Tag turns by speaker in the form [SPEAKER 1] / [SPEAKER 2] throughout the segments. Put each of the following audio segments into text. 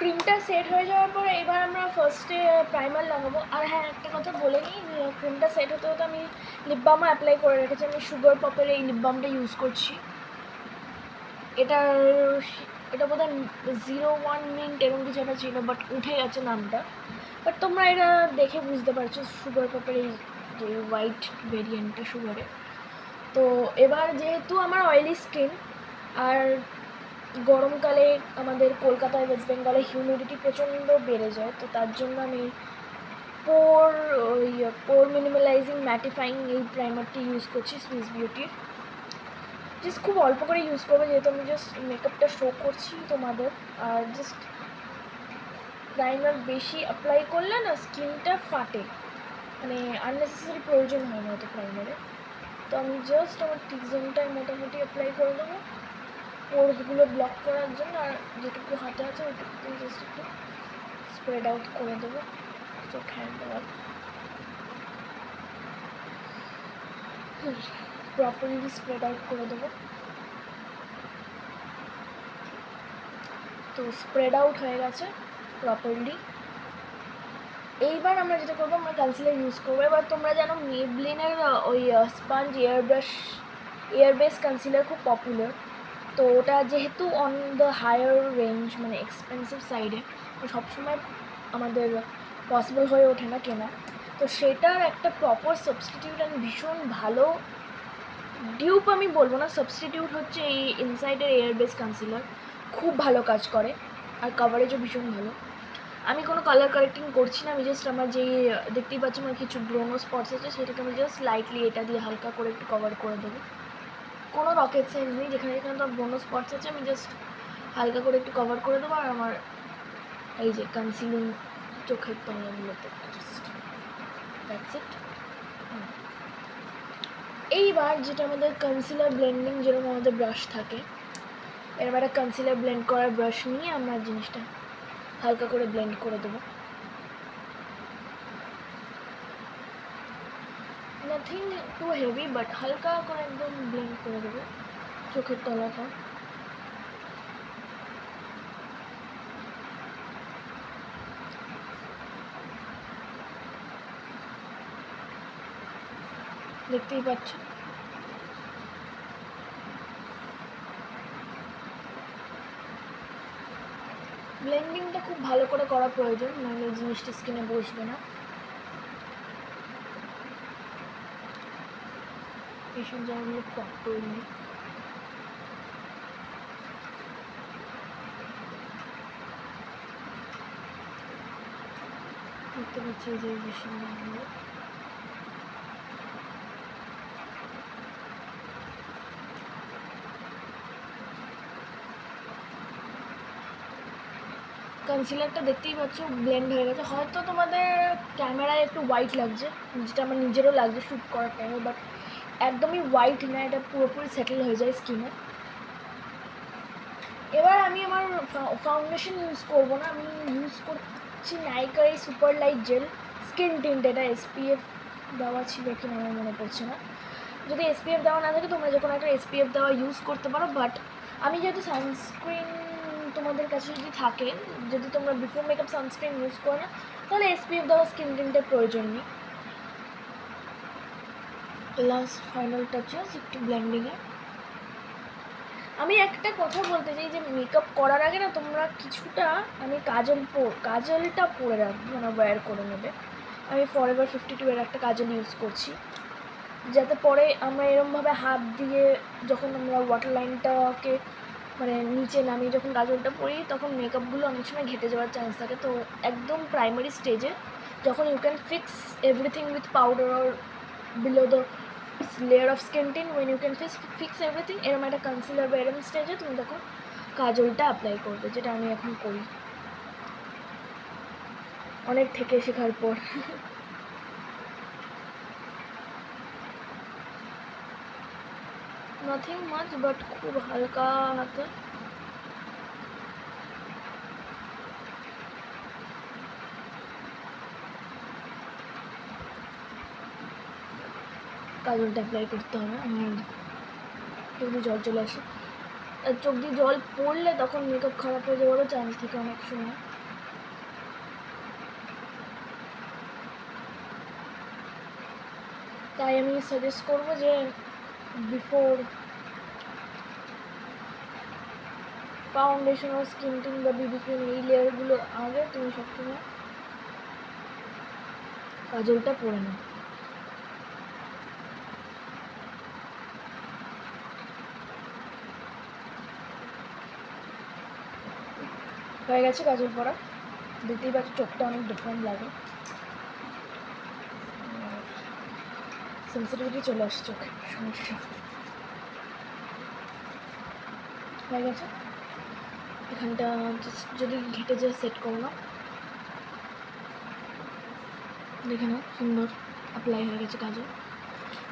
[SPEAKER 1] ক্রিমটা সেট হয়ে যাওয়ার পরে এবার আমরা ফার্স্টে প্রাইমার লাগাবো। আর হ্যাঁ, একটা কথা বলে নিই, ক্রিমটা সেট হতে হতে আমি লিপ বামও অ্যাপ্লাই করে রেখেছি। আমি সুগার পপের এই লিপ বামটা ইউজ করছি। এটা বোধহয় 01 মিন্ট এরকম কিছু একটা ছিল, বাট উঠে গেছে নামটা। বাট তোমরা এটা দেখে বুঝতে পারছো সুগার পপের এই যে হোয়াইট ভেরিয়েন্টটা সুগারের। তো এবার যেহেতু আমার অয়েলি স্কিন, আর গরমকালে আমাদের কলকাতায় ওয়েস্ট বেঙ্গলে হিউমিডিটি প্রচণ্ড বেড়ে যায়, তো তার জন্য আমি পোর মিনিমালাইজিং ম্যাটিফাইং এই প্রাইমারটি ইউজ করছি সুইস বিউটির। জাস্ট খুব অল্প করে ইউজ করবো, যেহেতু আমি জাস্ট মেকআপটা শো করছি তোমাদের। আর জাস্ট প্রাইমার বেশি অ্যাপ্লাই করলে না স্কিনটা ফাটে, মানে আননেসেসারি প্রয়োজন হয় না তো প্রাইমারে। তো আমি জাস্ট আমার টি জোনটায় মোটামুটি অ্যাপ্লাই করে দেবো পোরসগুলো ব্লক করার জন্য। আর যেটুকু হাতে আছে ওইটুকু জাস্ট একটু স্প্রেড আউট করে দেবো চোখে একবার, প্রপারলি স্প্রেড আউট করে দেবো। তো স্প্রেড আউট হয়ে গেছে প্রপারলি। এইবার আমরা যেটা করবো, আমরা কনসিলার ইউজ করবো। এবার তোমরা জানো মেবলিনের ওই স্পঞ্জ এয়ার বেস কনসিলার খুব পপুলার। তো ওটা যেহেতু অন দ্য হায়ার রেঞ্জ, মানে এক্সপেন্সিভ সাইডে, তো সবসময় আমাদের পসিবল হয়ে ওঠে না কেনা। তো সেটার একটা প্রপার সাবস্টিটিউট অ্যান্ড ভীষণ ভালো ডিউপ, আমি বলবো না সাবস্টিটিউট, হচ্ছে এই ইনসাইডের এয়ার বেস কনসিলার। খুব ভালো কাজ করে আর কাভারেজও ভীষণ ভালো। আমি কোনো কালার কারেক্টিং করছি না, আমি জাস্ট আমার যেই দেখতেই পাচ্ছি আমার কিছু ব্রোনো স্পটস আছে সেটাকে আমি জাস্ট লাইটলি এটা দিয়ে হালকা করে একটু কভার করে দেবো। কোনো রকেট সাইন্স নেই, যেখানে যেখানে তো ব্রোনো স্পটস আছে আমি জাস্ট হালকা করে একটু কভার করে দেবো। আর আমার এই যে কনসিলিং চোখের তলাগুলোতে জাস্ট দ্যাটস ইট। এইবার যেটা আমাদের কনসিলার ব্লেন্ডিং, যেরকম আমাদের ব্রাশ থাকে, এরকম একটা কনসিলার ব্লেন্ড করার ব্রাশ নিয়ে আমরা জিনিসটা হালকা করে ব্লেন্ড করে দেবো। নাথিং টু হেভি, বাট হালকা করে একদম ব্লেন্ড করে দেবো চোখের তলাটা। দেখতেই পাচ্ছ। ব্লেন্ডিংটা খুব ভালো করে করা প্রয়োজন, নাহলে জিনিসটা স্কিনে বসবে না। এইসব জায়গাগুলো প্রপারলি দেখতে পাচ্ছি, এই যে এইসব জায়গাগুলো কনসিলারটা দেখতেই পাচ্ছ ব্লেন্ড হয়ে গেছে। হয়তো তোমাদের ক্যামেরায় একটু হোয়াইট লাগছে, যেটা আমার নিজেরও লাগছে শ্যুট করার টাইমে, বাট একদমই হোয়াইট না, এটা পুরোপুরি সেটেল হয়ে যায় স্কিনে। এবার আমি আমার ফাউন্ডেশন ইউজ করবো না, আমি ইউজ করছি নাইকার এই super light jail skin tint. এটা SPF দেওয়া ছিল কিনা আমার মনে পড়ছে না। যদি SPF দেওয়া না থাকে তোমরা যে কোনো একটা SPF দেওয়া ইউজ করতে পারো, বাট আমি যেহেতু সানস্ক্রিন তোমাদের কাছে যদি থাকে, যদি তোমরা বিফোর মেকআপ সানস্ক্রিন ইউজ করো না, তাহলে SPF দেওয়া স্কিন টিন্টের প্রয়োজন নেই। লাস্ট ফাইনাল টাচেস একটু ব্লেন্ডিংয়ে। আমি একটা কথা বলতে চাই যে মেকআপ করার আগে না তোমরা কিছুটা, আমি কাজলটা পরে রাখবো, মানে ওয়্যার করে নেবে। আমি ফরএভার 52 এর একটা কাজল ইউজ করছি, যাতে পরে আমরা এরমভাবে হাত দিয়ে যখন আমরা ওয়াটার লাইনটাকে মানে নিচে নামিয়ে যখন কাজলটা পরি, তখন মেকআপগুলো অনেক সময় ঘেটে যাওয়ার চান্স থাকে। তো একদম প্রাইমারি স্টেজে যখন you can fix everything with powder or below the layer of skin tin, when you can fix everything, এরম একটা কনসিলার বা এরম স্টেজে তুমি তখন কাজলটা অ্যাপ্লাই করবে, যেটা আমি এখন করি অনেক থেকে শেখার পর। নাথিং মাচ, বাট খুব হালকা হাতে কাজলটা অ্যাপ্লাই করতে হবে। আমার যদি জল চলে আসে আর চোখ দিয়ে জল পড়লে তখন মেকআপ খারাপ হয়ে যাওয়ারও চান্স থাকে অনেক সময়। তাই আমি সাজেস্ট করবো যে বিফোর ফাউন্ডেশন আর স্কিন টিন বা বিবি ক্রিম এই লেয়ারগুলো আগে তুমি সবসময় কাজলটা পরে নাও। হয়ে গেছে কাজল পরা, দেখতেই পাচ্ছ চোখটা অনেক ডিফারেন্ট লাগে, সেন্সিটিভিটি চলে আসছে চোখে, সমস্যা হয়ে গেছে। এখানটা জাস্ট যদি ঘেটে যে সেট করো না, দেখে নাও সুন্দর অ্যাপ্লাই হয়ে গেছে কাজল।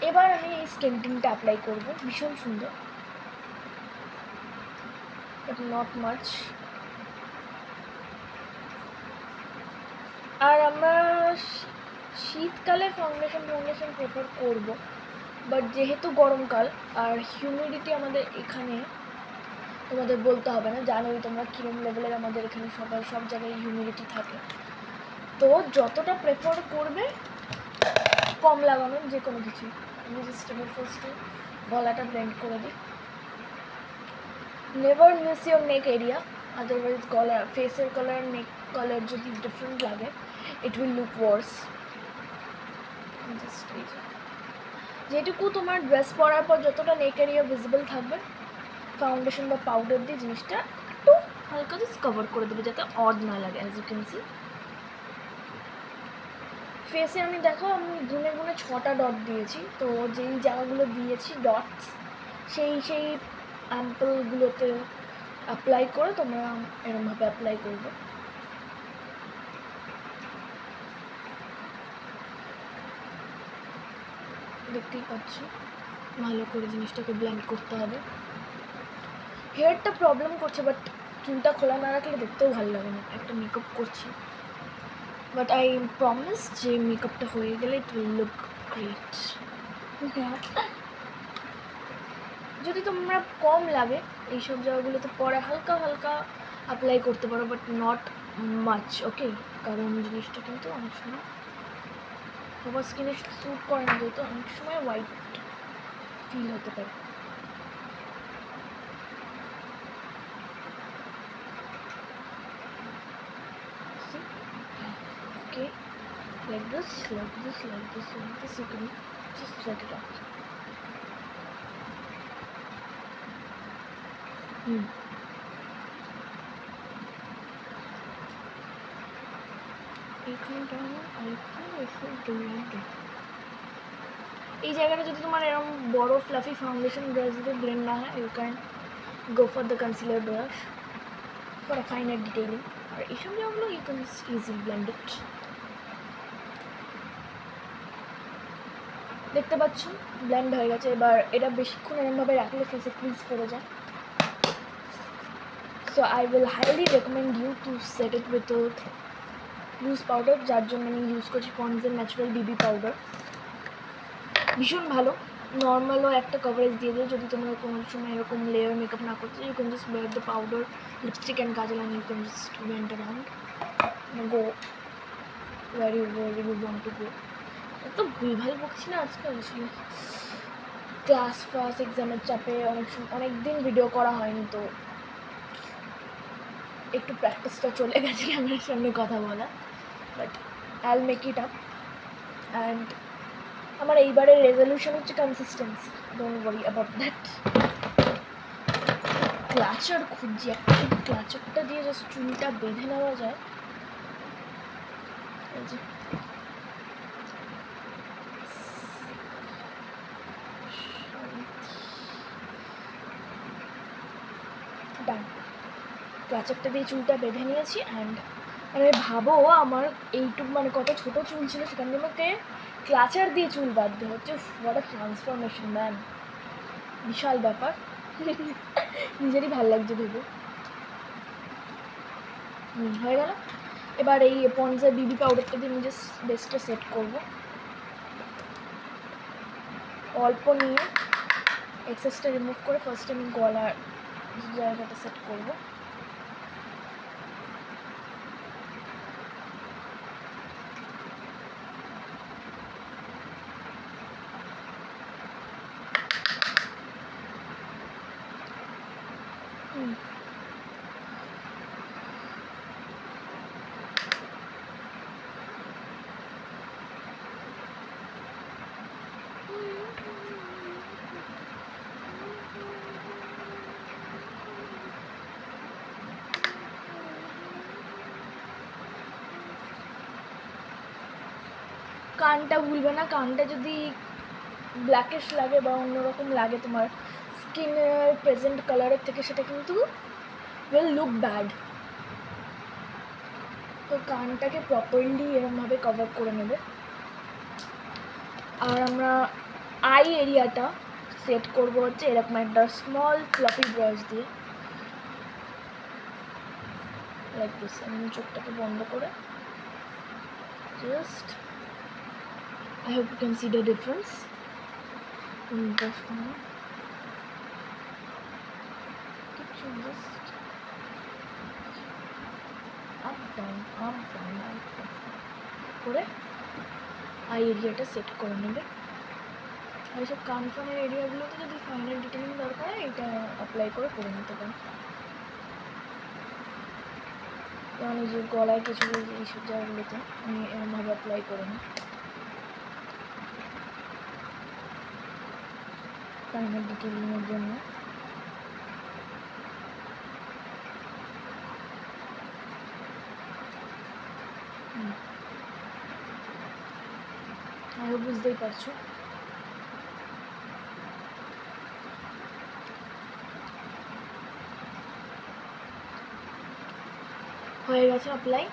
[SPEAKER 1] এবার আমি এই স্কিন টিনটা অ্যাপ্লাই করবো, ভীষণ সুন্দর, বাট নট মাচ। আর আমরা শীতকালে ফাউন্ডেশন প্রেফার করব, বাট যেহেতু গরমকাল আর হিউমিডিটি আমাদের এখানে তোমাদের বলতে হবে না, জানোই তোমরা কীরকম লেভেলের আমাদের এখানে সব জায়গায় হিউমিডিটি থাকে, তো যতটা প্রেফার করবে কম লাগানোর যে কোনো কিছু। আমি জাস্ট এবার ফার্স্টে গলাটা ব্লেন্ড করে দিই। Never miss your neck area, otherwise গলা ফেসের কালার নেক কালার যদি ডিফারেন্ট লাগে ইট উইল লুক ওয়ার্স। যেটুকু তোমার ড্রেস পরার পর যতটা নেক এরিয়া ভিজিবল থাকবে, ফাউন্ডেশন বা পাউডার দিয়ে জিনিসটা একটু হালকা জাস্ট কভার করে দেবে যাতে অড না লাগে। অ্যাজ ইউ ক্যান সি ফেসে আমি দেখো আমি গুনে 6টা ডট দিয়েছি, তো যেই জায়গাগুলো দিয়েছি ডটস সেই অ্যাম্পলগুলোতে অ্যাপ্লাই করে তোমরা এরমভাবে অ্যাপ্লাই করবে। দেখতেই পাচ্ছ ভালো করে জিনিসটাকে ব্লেন্ড করতে হবে। হেয়ারটা প্রবলেম করছে, বাট চুলটা খোলা না রাখলে দেখতেও ভালো লাগে না। একটা মেকআপ করছি, বাট আই প্রমিস যে মেকআপটা হয়ে গেলে ইট উইল লুক গ্রেট। যদি তোমরা কম লাগে এইসব জায়গাগুলোতে পরে হালকা হালকা অ্যাপ্লাই করতে পারো, বাট নট মাচ, ওকে? কারণ জিনিসটা কিন্তু অনেক সময় সবার স্কিনে স্যুট করে না, যেহেতু অনেক সময় হোয়াইট ফিল হতে পারে। Okay, like this, like this, like this, like this, you can just set it up. এইখানটা এই জায়গাটা যদি তোমার এরকম বড় ফ্লাফি ফাউন্ডেশন ব্রাশ দিয়ে ব্লেন্ড না হয়, you can go for the concealer brush for a finer detailing. আর এইসব জায়গাগুলো you can easily blend it. দেখতে পাচ্ছ ব্লেন্ড হয়ে গেছে। এবার এটা বেশিক্ষণ এরকমভাবে রাখলে ফেসে ক্রিজ পড়ে যায়, so I will highly recommend you to set it with loose powder, যার জন্য আমি ইউজ করছি পন্ডসের ন্যাচারাল বিবি পাউডার। ভীষণ ভালো, নর্মালও একটা কভারেজ দিয়ে দেয়। যদি তোমরা কোনো সময় এরকম লেয়ার মেকআপ না করতে, you can just wear the powder, lipstick and kajal, and you can just went around, go where you want to go. এত ভুলভাল বকছি না আজকাল, আসলে ক্লাস ফাস এক্সামের চাপে অনেক দিন ভিডিও করা হয়নি, তো একটু প্র্যাকটিসটা চলে গেছে ক্যামেরার সামনে কথা বলা, but I will make it up. And আমার এইবারের রেজলিউশন হচ্ছে consistency, don't worry about that. Clutcher খুঁজছি একটা, যদি ক্লাচারটা দিয়ে জাস্ট চুলটা বেঁধে নেওয়া যায়। এই যে ডান, ক্লাচারটা দিয়ে চুলটা বেঁধে নিয়েছি। অ্যান্ড মানে ভাবো আমার এইটুকু মানে কত ছোটো চুল ছিল, সেখান থেকে আমাকে ক্লাচার দিয়ে চুল বাঁধতে হচ্ছে। হোয়াট আ ট্রান্সফরমেশন ম্যান, বিশাল ব্যাপার, নিজেরই ভাল লাগছে ভেবে। হয়ে গেল। এবার এই পন্ডসের বিবি পাউডারটা দিয়ে নিজের বেসটা সেট করবো, অল্প নিয়ে এক্সেসটা রিমুভ করে ফার্স্ট আমি গলার জায়গাটা সেট করব। কানটা ভুলবে না, কানটা যদি ব্ল্যাকিশ লাগে বা অন্যরকম লাগে তোমার স্কিনের প্রেজেন্ট কালারের থেকে, সেটা কিন্তু উইল লুক ব্যাড। তো কানটাকে প্রপারলি এরকমভাবে কভার করে নেবে। আর আমরা আই এরিয়াটা সেট করবো হচ্ছে এরকম একটা স্মল ফ্লাফি ব্রাশ দিয়ে, লাইক দিস। আমি চোখটাকে বন্ধ করে just, I hope you can see the difference in this one. Just up down করে আই এরিয়াটা সেট করে নেবে। আর এইসব কানফানের এরিয়াগুলোতে যদি ফাইনাল ডিটেলিং দরকার হয় এটা অ্যাপ্লাই করে নিতে পারেন। যেমন এই যে গলায় কিছু এইসব জায়গাগুলোতে আমি এরকমভাবে অ্যাপ্লাই করে নিই ফাইনাল ডিটেলিংয়ের জন্য। আরও বুঝতেই পারছো। হয়ে গেছে অ্যাপ্লাই।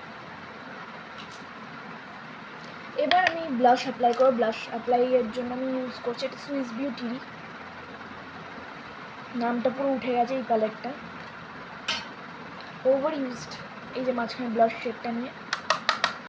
[SPEAKER 1] এবার আমি ব্লাশ অ্যাপ্লাই করব। ব্লাশ অ্যাপ্লাইয়ের জন্য আমি ইউজ করছি এটা সুইস বিউটির, নামটা পুরো উঠে গেছে এই প্যালেটটা, ওভার ইউজড। এই যে মাঝখানে ব্লাশ শেডটা নিয়ে